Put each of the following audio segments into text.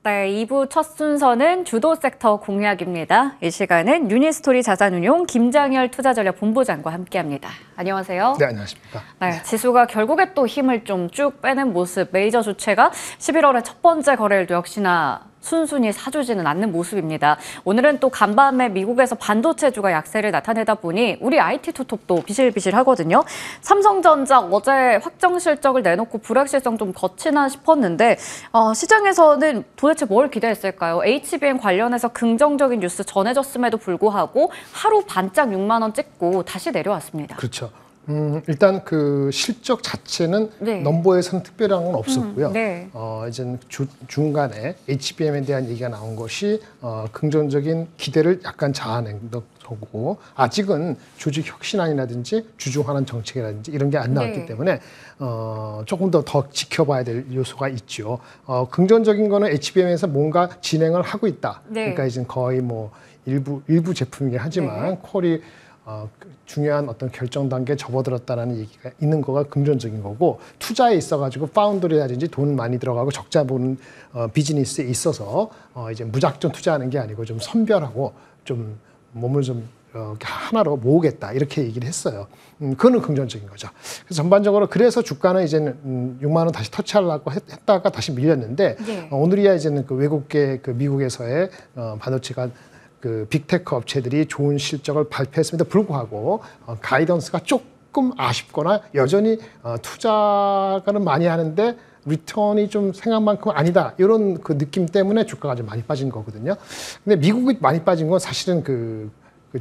네, 2부 첫 순서는 주도 섹터 공략입니다. 이 시간은 유니스토리 자산운용 김장열 투자전략본부장과 함께합니다. 안녕하세요. 네, 안녕하십니까. 네, 지수가 결국에 또 힘을 좀 쭉 빼는 모습, 메이저 주체가 11월에 첫 번째 거래일도 역시나 순순히 사주지는 않는 모습입니다. 오늘은 또 간밤에 미국에서 반도체주가 약세를 나타내다 보니 우리 IT 투톱도 비실비실하거든요. 삼성전자 어제 확정 실적을 내놓고 불확실성 좀 거치나 싶었는데 시장에서는 도대체 뭘 기대했을까요? HBM 관련해서 긍정적인 뉴스 전해졌음에도 불구하고 하루 반짝 6만 원 찍고 다시 내려왔습니다. 그렇죠. 일단 그 실적 자체는 네. 넘버에서는 특별한 건 없었고요. 네. 이제 중간에 HBM에 대한 얘기가 나온 것이 긍정적인 기대를 약간 자아낸 거고 아직은 조직 혁신안이라든지 주중환원 정책이라든지 이런 게 안 나왔기 네. 때문에 조금 더 지켜봐야 될 요소가 있죠. 긍정적인 거는 HBM에서 뭔가 진행을 하고 있다. 네. 그러니까 이제 거의 뭐 일부 제품이긴 하지만 퀄이 중요한 어떤 결정 단계에 접어들었다는 얘기가 있는 거가 긍정적인 거고 투자에 있어가지고 파운드리라든지 돈 많이 들어가고 적자 보는 비즈니스에 있어서 이제 무작정 투자하는 게 아니고 좀 선별하고 좀 몸을 좀 하나로 모으겠다 이렇게 얘기를 했어요. 그거는 긍정적인 거죠. 그래서 전반적으로 그래서 주가는 이제는 6만 원 다시 터치하려고 했다가 다시 밀렸는데 네. 오늘이야 이제는 그 외국계 그 미국에서의 반도체가 그 빅테크 업체들이 좋은 실적을 발표했음에도 불구하고 가이던스가 조금 아쉽거나 여전히 투자가는 많이 하는데 리턴이 좀 생각만큼 아니다 이런 그 느낌 때문에 주가가 좀 많이 빠진 거거든요. 근데 미국이 많이 빠진 건 사실은 그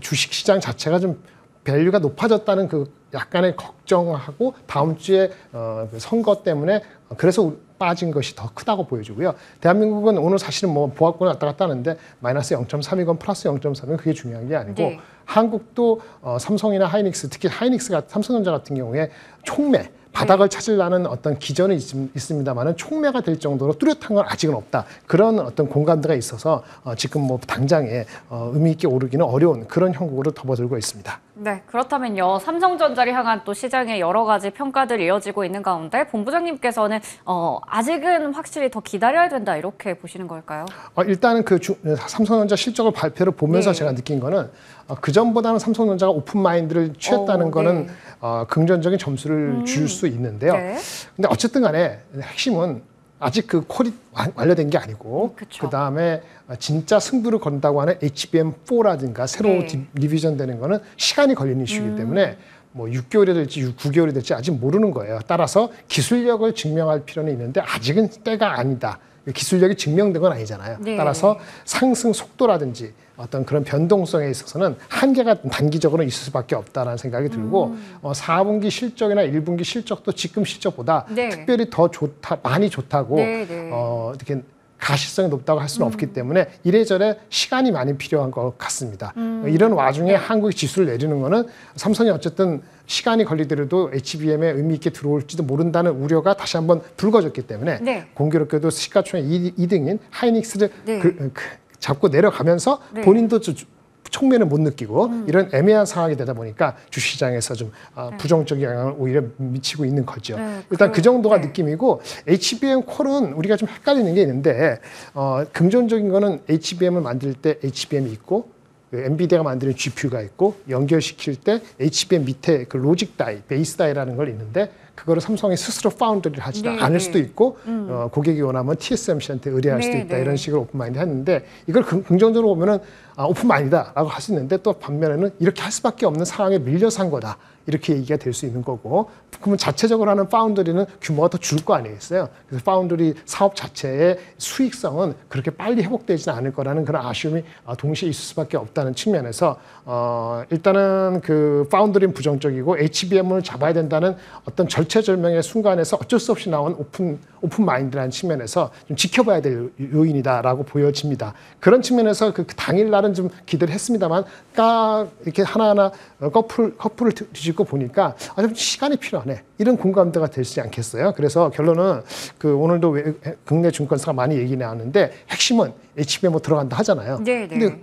주식 시장 자체가 좀 밸류가 높아졌다는 그 약간의 걱정하고 다음 주에 선거 때문에 그래서 빠진 것이 더 크다고 보여지고요. 대한민국은 오늘 사실은 뭐 보합권을 왔다 갔다 하는데 마이너스 0.3이건 플러스 0.3이건 그게 중요한 게 아니고 네. 한국도 삼성이나 하이닉스 특히 하이닉스가 삼성전자 같은 경우에 촉매 바닥을 찾으려는 어떤 기전은 있습니다만은 촉매가 될 정도로 뚜렷한 건 아직은 없다. 그런 어떤 공감대가 있어서 지금 뭐 당장에 의미 있게 오르기는 어려운 그런 형국으로 접어들고 있습니다. 네, 그렇다면요. 삼성전자를 향한 또 시장의 여러 가지 평가들이 이어지고 있는 가운데 본부장님께서는 아직은 확실히 더 기다려야 된다 이렇게 보시는 걸까요? 일단은 그 삼성전자 실적을 발표를 보면서 네. 제가 느낀 거는 그 전보다는 삼성전자가 오픈 마인드를 취했다는 거는 네. 긍정적인 점수를 줄 수 있는데요. 네. 근데 어쨌든 간에 핵심은 아직 그 콜이 완료된 게 아니고 그다음에 진짜 승부를 건다고 하는 HBM4라든가 새로 네. 디비전 되는 거는 시간이 걸리는 이슈이기 때문에 뭐 6개월이 될지 9개월이 될지 아직 모르는 거예요. 따라서 기술력을 증명할 필요는 있는데 아직은 때가 아니다. 기술력이 증명된 건 아니잖아요. 네. 따라서 상승 속도라든지 어떤 그런 변동성에 있어서는 한계가 단기적으로 있을 수밖에 없다라는 생각이 들고 4분기 실적이나 1분기 실적도 지금 실적보다 네. 특별히 더 좋다, 많이 좋다고 네, 네. 이렇게 가시성이 높다고 할 수는 없기 때문에 이래저래 시간이 많이 필요한 것 같습니다. 이런 와중에 한국이 지수를 내리는 거는 삼성이 어쨌든 시간이 걸리더라도 HBM에 의미 있게 들어올지도 모른다는 우려가 다시 한번 불거졌기 때문에 네. 공교롭게도 공교롭게도 시가총액 2등인 하이닉스를 네. 잡고 내려가면서 네. 본인도 촉매를 못 느끼고 이런 애매한 상황이 되다 보니까 주시장에서 좀 부정적인 영향을 오히려 미치고 있는 거죠. 네, 일단 그 정도가 네. 느낌이고 HBM 콜은 우리가 좀 헷갈리는 게 있는데 긍정적인 거는 HBM을 만들 때 HBM이 있고 엔비디아가 만드는 GPU가 있고 연결시킬 때 HBM 밑에 그 로직 다이, 베이스 다이라는 걸 있는데 그거를 삼성이 스스로 파운드리를 하지 네, 않을 네. 수도 있고 고객이 원하면 TSMC한테 의뢰할 수도 네, 있다 네. 이런 식으로 오픈마인드 했는데 이걸 긍정적으로 보면은 오픈마인드다라고 할 수 있는데 또 반면에는 이렇게 할 수밖에 없는 상황에 밀려서 한 거다 이렇게 얘기가 될 수 있는 거고 그러면 자체적으로 하는 파운드리는 규모가 더 줄 거 아니겠어요? 그래서 파운드리 사업 자체의 수익성은 그렇게 빨리 회복되지는 않을 거라는 그런 아쉬움이 동시에 있을 수밖에 없다는 측면에서 일단은 그 파운드리는 부정적이고 HBM을 잡아야 된다는 어떤 절체절명의 순간에서 어쩔 수 없이 나온 오픈 마인드라는 측면에서 좀 지켜봐야 될 요인이다라고 보여집니다. 그런 측면에서 그 당일날은 좀 기대를 했습니다만 이렇게 하나하나 커플을 뒤집고 보니까 좀 시간이 필요하네. 이런 공감대가 되지 않겠어요? 그래서 결론은 그 오늘도 국내 증권사가 많이 얘기 나왔는데 핵심은 HBM 들어간다 하잖아요. 네, 네. 근데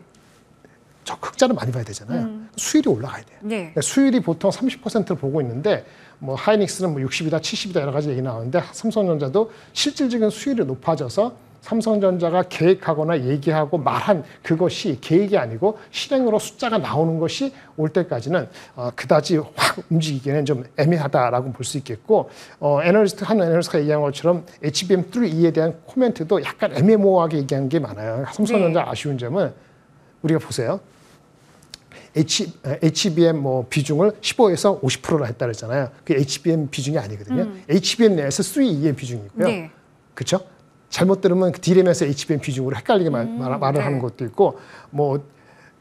흑자를 많이 봐야 되잖아요. 수율이 올라가야 돼요. 네. 그러니까 수율이 보통 30%를 보고 있는데 뭐 하이닉스는 뭐 60이다, 70이다 여러 가지 얘기 나오는데 삼성전자도 실질적인 수율이 높아져서 삼성전자가 계획하거나 얘기하고 말한 그것이 계획이 아니고 실행으로 숫자가 나오는 것이 올 때까지는 그다지 확 움직이기에는 좀 애매하다라고 볼 수 있겠고 한 애널리스트가 얘기한 것처럼 HBM3E에 대한 코멘트도 약간 애매모호하게 얘기한 게 많아요. 삼성전자 아쉬운 점은 우리가 보세요. HBM 비중을 15에서 50%로 했다 그랬잖아요. 그 HBM 비중이 아니거든요. HBM 내에서 3E의 비중이고요. 네. 그렇죠? 잘못 들으면 D램에서 HBM 비중으로 헷갈리게 말을 하는 것도 있고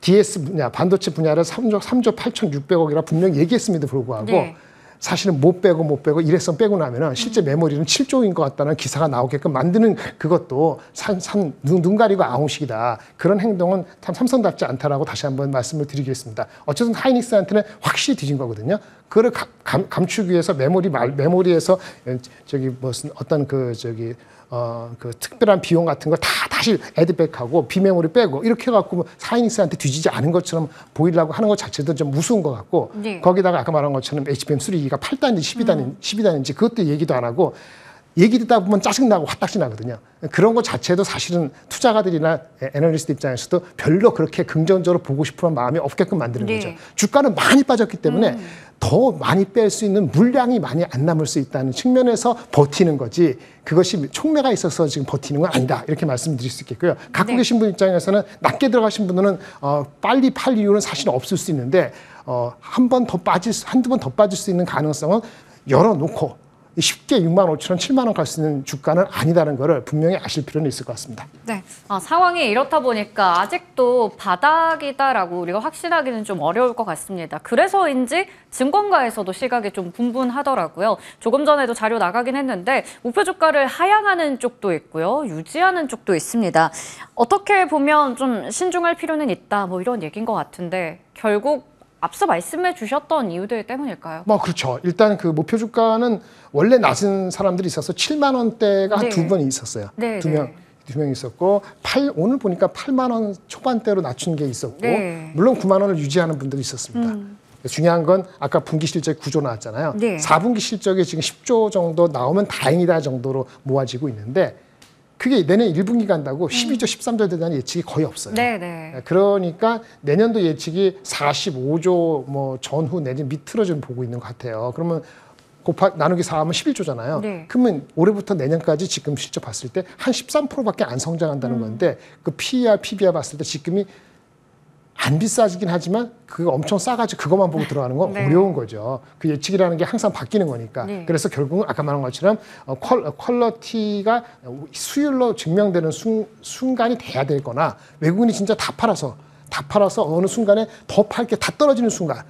DS 분야, 반도체 분야를 3조 8,600억이라 분명히 얘기했음에도 불구하고 네. 사실은 못 빼고 일회성 빼고 나면은 실제 메모리는 7조인 것 같다는 기사가 나오게끔 만드는 그것도 눈 가리고 아웅식이다. 그런 행동은 참 삼성답지 않다라고 다시 한번 말씀을 드리겠습니다. 어쨌든 하이닉스한테는 확실히 뒤진 거거든요. 그걸 감추기 위해서 메모리에서 무슨 어떤 그 특별한 비용 같은 걸 다시 애드백하고 비메모리 빼고 이렇게 해갖고 하이닉스한테 뒤지지 않은 것처럼 보이려고 하는 것 자체도 좀 무서운 것 같고 네. 거기다가 아까 말한 것처럼 HBM3E가 8단인지 12단인지 그것도 얘기도 안 하고 얘기 듣다 보면 짜증나고 화딱지 나거든요. 그런 것 자체도 사실은 투자가들이나 애널리스트 입장에서도 별로 그렇게 긍정적으로 보고 싶은 마음이 없게끔 만드는 네. 거죠. 주가는 많이 빠졌기 때문에 더 많이 뺄 수 있는 물량이 많이 안 남을 수 있다는 측면에서 버티는 거지 그것이 촉매가 있어서 지금 버티는 건 아니다. 이렇게 말씀드릴 수 있겠고요. 갖고 네. 계신 분 입장에서는 낮게 들어가신 분들은 빨리 팔 이유는 사실 없을 수 있는데 한두 번 더 빠질 수 있는 가능성은 열어놓고 쉽게 6만 5천 원, 7만 원 갈 수 있는 주가는 아니다는 것을 분명히 아실 필요는 있을 것 같습니다. 네, 상황이 이렇다 보니까 아직도 바닥이다라고 우리가 확신하기는 좀 어려울 것 같습니다. 그래서인지 증권가에서도 시각이 좀 분분하더라고요. 조금 전에도 자료 나가긴 했는데 목표 주가를 하향하는 쪽도 있고요. 유지하는 쪽도 있습니다. 어떻게 보면 좀 신중할 필요는 있다 뭐 이런 얘기인 것 같은데 결국 앞서 말씀해 주셨던 이유들 때문일까요? 그렇죠. 일단 그 목표 주가는 원래 낮은 사람들이 있어서 7만 원대가 네. 한 두 번 있었어요. 네, 두 명 있었고 오늘 보니까 8만 원 초반대로 낮춘 게 있었고 네. 물론 9만 원을 유지하는 분들이 있었습니다. 중요한 건 아까 분기 실적 구조 나왔잖아요. 네. 4분기 실적이 지금 10조 정도 나오면 다행이다 정도로 모아지고 있는데 그게 내년 1분기 간다고 12조, 13조에 대한 예측이 거의 없어요. 네. 그러니까 내년도 예측이 45조 전후 내년 밑으로 좀 보고 있는 것 같아요. 그러면 나누기 4하면 11조잖아요. 네. 그러면 올해부터 내년까지 지금 실적 봤을 때 한 13%밖에 안 성장한다는 건데 그 PER, PBR 봤을 때 지금이 안 비싸지긴 하지만 그거 엄청 싸가지고 그것만 보고 들어가는 건 네. 어려운 거죠. 그 예측이라는 게 항상 바뀌는 거니까. 네. 그래서 결국은 아까 말한 것처럼 퀄러티가 수율로 증명되는 순간이 돼야 되거나 외국인이 진짜 다 팔아서 어느 순간에 더 팔 게 다 떨어지는 순간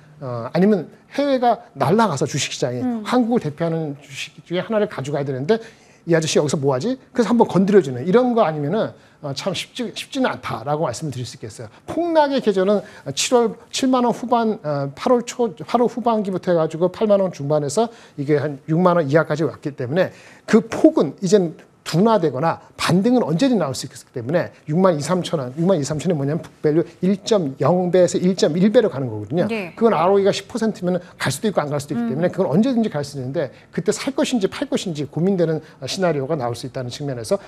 아니면 해외가 날아가서 주식시장에 한국을 대표하는 주식 중에 하나를 가져가야 되는데 이 아저씨 여기서 뭐 하지? 그래서 한번 건드려주는 이런 거 아니면은 참 쉽지는 않다라고 말씀을 드릴 수 있겠어요. 폭락의 계절은 7만 원 후반, 8월 후반기부터 해가지고 8만 원 중반에서 이게 한 6만 원 이하까지 왔기 때문에 그 폭은 이젠 둔화되거나 반등은 언제든 나올 수 있기 때문에 6만 2, 3천 원, 6만 2, 3천이 뭐냐면 북밸류 1.0배에서 1.1배로 가는 거거든요. 네. 그건 ROE가 10%면 갈 수도 있고 안 갈 수도 있기 때문에 그건 언제든지 갈 수 있는데 그때 살 것인지 팔 것인지 고민되는 시나리오가 나올 수 있다는 측면에서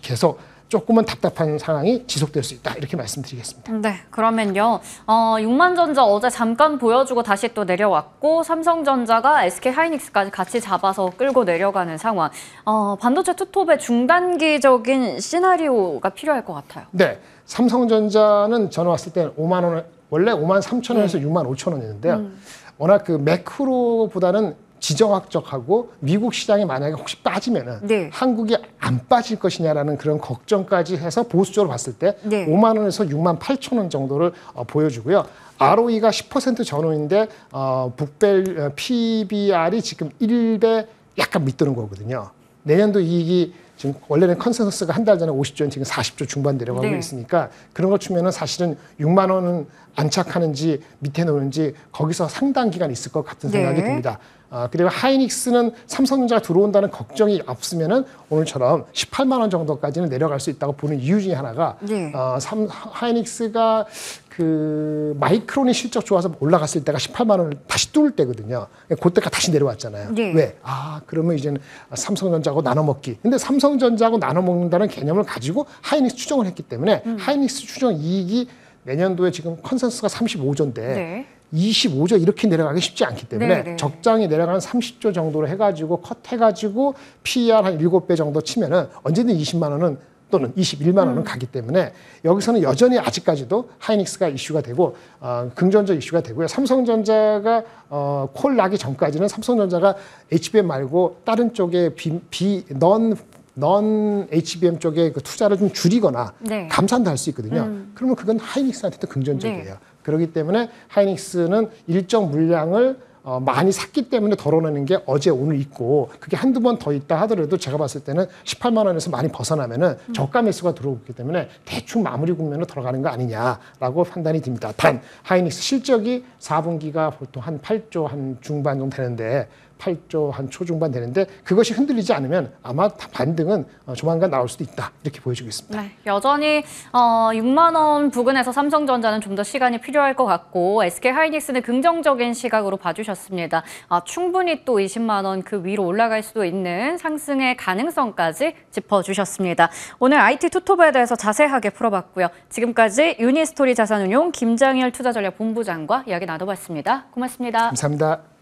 계속 조금은 답답한 상황이 지속될 수 있다 이렇게 말씀드리겠습니다. 네, 그러면요. 6만전자 어제 잠깐 보여주고 다시 또 내려왔고 삼성전자가 SK하이닉스까지 같이 잡아서 끌고 내려가는 상황. 반도체 투톱의 중단기적인 시나리오가 필요할 것 같아요. 네, 삼성전자는 저는 왔을 때 5만 원 원래 5만 3천 원에서 6만 5천 원이었는데요. 워낙 그 매크로보다는 지정학적하고 미국 시장이 만약에 혹시 빠지면은 네. 한국이 안 빠질 것이냐라는 그런 걱정까지 해서 보수적으로 봤을 때 네. 5만 원에서 6만 8천 원 정도를 보여주고요. ROE가 10% 전후인데 PBR이 지금 1배 약간 밑드는 거거든요. 내년도 이익이 지금 원래는 컨센서스가 한 달 전에 50조는 지금 40조 중반 내려가고 네. 있으니까 그런 거 치면은 사실은 6만 원은 안착하는지 밑에 놓는지 거기서 상당 기간 있을 것 같은 생각이 네. 듭니다. 그리고 하이닉스는 삼성전자가 들어온다는 걱정이 없으면은 오늘처럼 18만 원 정도까지는 내려갈 수 있다고 보는 이유 중에 하나가 네. 하이닉스가 그 마이크론이 실적 좋아서 올라갔을 때가 18만 원을 다시 뚫을 때거든요. 그때가 다시 내려왔잖아요. 네. 왜? 그러면 이제는 삼성전자하고 나눠 먹기. 근데 삼성전자하고 나눠 먹는다는 개념을 가지고 하이닉스 추정을 했기 때문에 하이닉스 추정 이익이 내년도에 지금 컨센서스가 35조인데 네. 25조 이렇게 내려가기 쉽지 않기 때문에 네. 적당히 내려가는 30조 정도로 해가지고 컷해가지고 PER 한 7배 정도 치면은 언제든 20만 원은 또는 21만 원은 가기 때문에 여기서는 여전히 아직까지도 하이닉스가 이슈가 되고 긍정적 이슈가 되고요. 삼성전자가 콜 나기 전까지는 삼성전자가 HBM 말고 다른 쪽에 넌 HBM 쪽에 그 투자를 좀 줄이거나 네. 감산도 할 수 있거든요. 그러면 그건 하이닉스한테도 긍정적이에요. 네. 그렇기 때문에 하이닉스는 일정 물량을 많이 샀기 때문에 덜어내는 게 어제 오늘 있고 그게 한두 번 더 있다 하더라도 제가 봤을 때는 18만 원에서 많이 벗어나면은 저가 매수가 들어오기 때문에 대충 마무리 국면으로 들어가는 거 아니냐라고 판단이 듭니다. 단 하이닉스 실적이 4분기가 보통 한 8조 한 중반 정도 되는데 8조 한 초중반 되는데 그것이 흔들리지 않으면 아마 반등은 조만간 나올 수도 있다 이렇게 보여지고 있습니다. 네, 여전히 6만 원 부근에서 삼성전자는 좀 더 시간이 필요할 것 같고 SK하이닉스는 긍정적인 시각으로 봐주셨습니다. 충분히 또 20만 원 그 위로 올라갈 수도 있는 상승의 가능성까지 짚어주셨습니다. 오늘 IT 투톱에 대해서 자세하게 풀어봤고요. 지금까지 유니스토리 자산운용 김장일 투자전략본부장과 이야기 나눠봤습니다. 고맙습니다. 감사합니다.